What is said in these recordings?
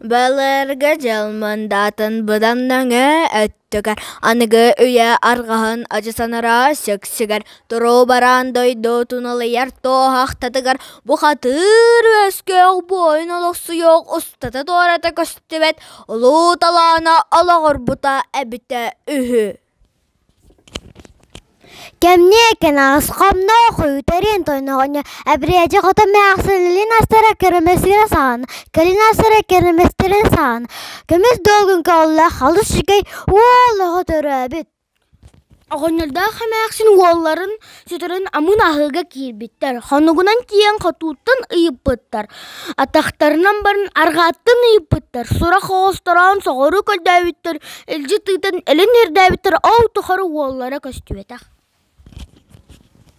Баларга жалмандатын бұданнаңа өттігер, анығы үйе арғағын ажысанара сөксігер, тұру баран дойду тұнылыяр тоғақтатығар, бұқатыр өскеғ бойын олықсы yok ұстаты тората көстібет, ұлу талана алағыр бұта әбіті үхі. Кемне екен ағыз қомна қойытарен тойнағыны әбірейді қота мәқсілілін астара кереместерін сағаны, келін астара кереместерін сағаны. Кемес долгын кауылла қалыс жігей олығы түрі әбіт. Оғынылда қамақсын оларын сөтірін амын ағыға кейбеттер. Ханығынан кейін қатуыттан ұйып бұттар. Атақтарынан барын арғаттан ұйып бұттар. Сұра қоғыстаран соғыры көлдәуіттер. Әлжі тұйтын әлін ердәуіттер. Ау тұқары олары көстуетақ.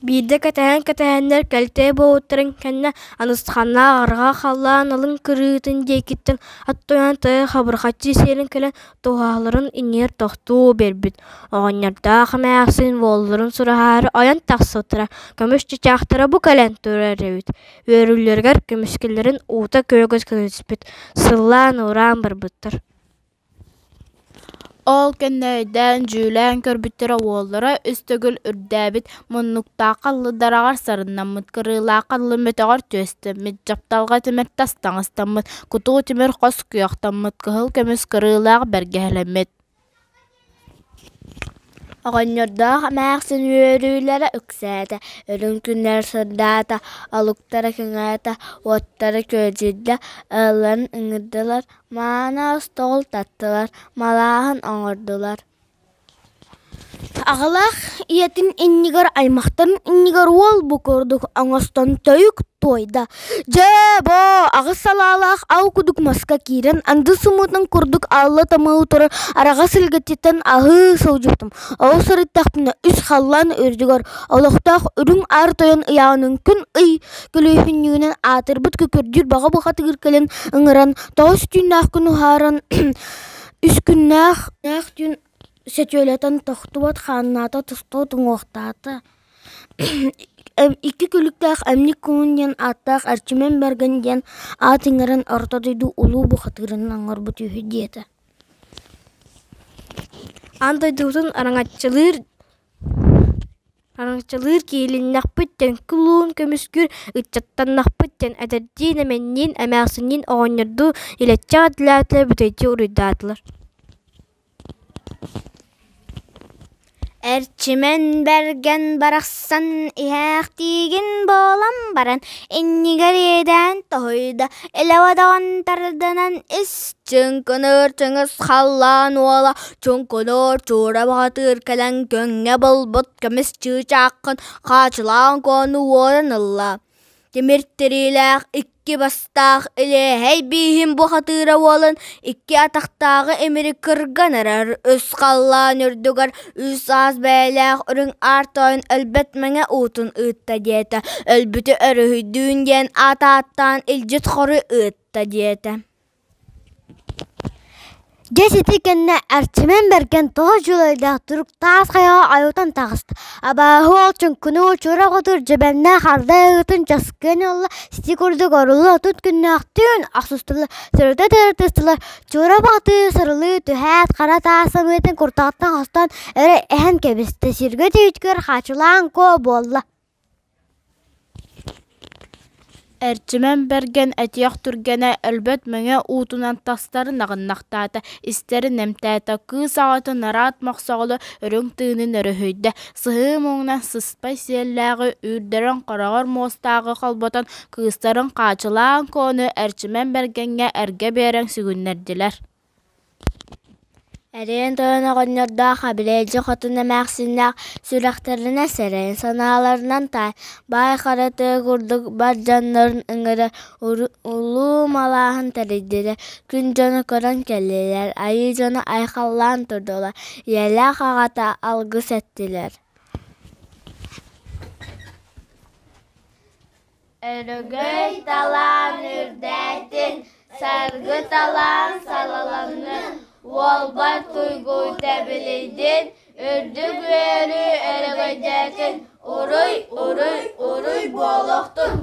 Биде кәтәһәннәр кәлтә боуттарын кәннә аныстханна арга халлан алын кырытын декиттен аттоян тая хабырхатчы серин келен тугаларын инер тохту бербит. Оғаннарда хамаақсын волларын сурахары аян тақсытыра. Көміш чичақтыра бу кәлен төрәрәбит. Өрүллергер көмішкелерін ута көгөз көнөспит. Сыллан уран барбыттыр. Ол кәннәйдән жүлән көрбіттері олары үстігіл үрдәбіт мұннықта қалы дарағар сарыннан мұт кырыла қалы метағар төсті мет жапталға темір тастаңыстан мұт күту темір қос күйақтан мұт кығыл көміс кырылағы бәргәлемет. Оғаннарда мәқсін өрүлері үксәді, өрін күнлер сырдата, алуқтары кіңәті, оттары көжілді, ылын үңірділер, мана стол таттылар, малағын оңырдылар. Ағалақ иетін иннигар аймақтарын иннигар ол бұ көрдік аңастан тәйік тойда. Бо ағыз салалақ ау күдік маска кейрен, анды сумытын күрдік алла тамы ұтыры араға сілгеттен ағы саужыптым. Ау сарыттақпына үш қаллан өрдігар, аулақтақ үрің ар тойын ұяғының күн ұй көлейхіннігінен атыр бұт көкөрдір баға бұқаты кіркелен ұңыран, тауыз түйіннақ күн ұхаран, үш күннақ түйін Сәтөлетен тоқтуат ханната тұстау тұңоқтаты. Икі күліктақ әмнік күнінден аттақ әрчімен бәргенден атыңырын ортадыйду ұлу бұқытырын аңыр бұт үйі деті. Андайдудың араңатчылыр кейліннақ бүттен күлуын көміскүр ұтчаттаннақ бүттен әдәрден әменнен әмәқсінен оғанырду елетчі адылатлар бүтәйті ұрыдатылар. Әрчімен бәрген барақсан иәқ тиген болам баран иннигер еден тойда элевадаған тардынан іс чүнкінір чыңыз қаллан ола чүнкінір чура бағатыр кәлін көнге бұлбұт көміс чүчаққын қачылан көні орынылла. Теміртіріләқ икки бастақ үлі әй бейхім бұқатыра олын, икки атақтағы әмірі кірген әрір үс қаллан үрдігір, үс аз бәйләқ үрің артайын әлбәт мәңе ұтын ұтта деті, әлбіті өріхүйдуін ден ата-аттан үлжет қоры ұтта деті. Жесеті кәнне әрчімен бәрген тоғы жүлайдақ тұрық тағыз қайға айутан тағысты. Абағы олчын күні ұчыра қотыр жебәнне қарда ұғытын жаскен олла сеті көрдік орылы тұт күнне ақтүйін ақсыстылы сұрыда тәртістілер. Чура бақты сырылы түхәт қара тағысым етін құртақтан қастан әрі ән кәбісті сіргі түйіткер қачылан ко болла. Әрчімен бәрген әтияқ түргені әлбәт мәңе ұтынан тастары нағыннақтаты, істері нәмтәті, күз ағаты нарат мақсағылы үрің түйінің өріхүйді. Сығы мұңынан сыспай селләғі үрдерін қарағыр мостағы қалбатан күзтарын қачылан көні әрчімен бәргенге әрге берен сүгіннерділер. Әрен тойын оғынырда қабілейді қотыны мәқсіннақ сүрәқтарына сәрен саналарынан тай. Бай қараты күрдік бар жанларын үңірі ұлу малағын тәрідері. Күн жоны көрін келелер, айы жоны айқаллан тұрдылар. Елі қағата алғы сәттілер. Өрігөй талан үрдәтін, сәргі талан салаланын, Волбар туйгу тәбілейден, үрдік өрі әрігайдәтін, Уруй болықтың